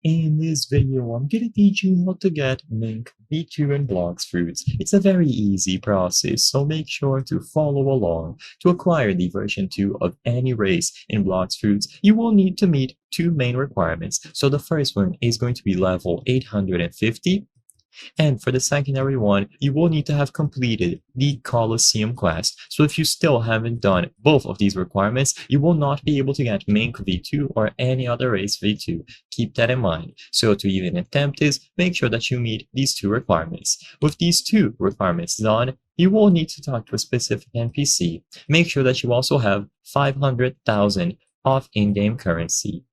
In this video, I'm gonna teach you how to get Mink V2 and Blox Fruits. It's a very easy process, so make sure to follow along. To acquire the version 2 of any race in Blox Fruits, you will need to meet two main requirements. So the first one is going to be level 850, and for the secondary one, you will need to have completed the Colosseum quest. So if you still haven't done both of these requirements, you will not be able to get Mink V2 or any other race V2. Keep that in mind. So to even attempt this, make sure that you meet these two requirements. With these two requirements done, you will need to talk to a specific NPC. Make sure that you also have 500,000 of in-game currency.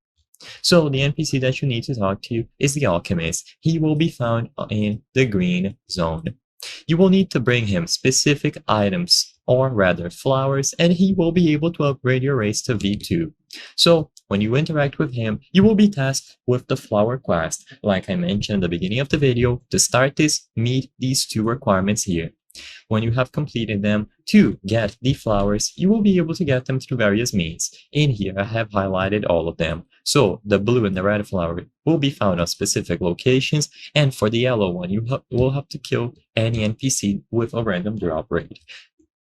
So the NPC that you need to talk to is the Alchemist. He will be found in the green zone. You will need to bring him specific items, or rather flowers, and he will be able to upgrade your race to V2. So when you interact with him, you will be tasked with the flower quest. Like I mentioned at the beginning of the video, to start this, meet these two requirements here. When you have completed them, to get the flowers, you will be able to get them through various means. In here, I have highlighted all of them. So the blue and the red flower will be found on specific locations, and for the yellow one, you will have to kill any NPC with a random drop rate.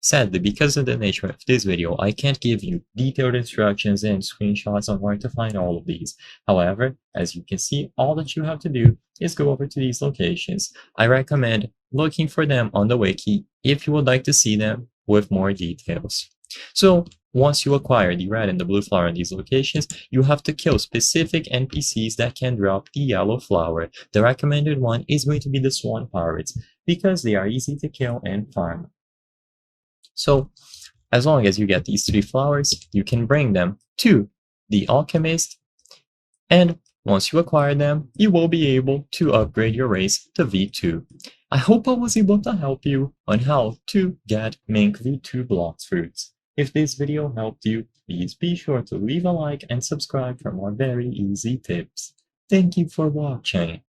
Sadly, because of the nature of this video, I can't give you detailed instructions and screenshots on where to find all of these. However, as you can see, all that you have to do is go over to these locations. I recommend looking for them on the wiki if you would like to see them with more details. So, once you acquire the red and the blue flower in these locations, you have to kill specific NPCs that can drop the yellow flower. The recommended one is going to be the Swan Pirates, because they are easy to kill and farm. So, as long as you get these three flowers, you can bring them to the Alchemist, and once you acquire them, you will be able to upgrade your race to V2. I hope I was able to help you on how to get Mink V2 Blox Fruits. If this video helped you, please be sure to leave a like and subscribe for more very easy tips. Thank you for watching.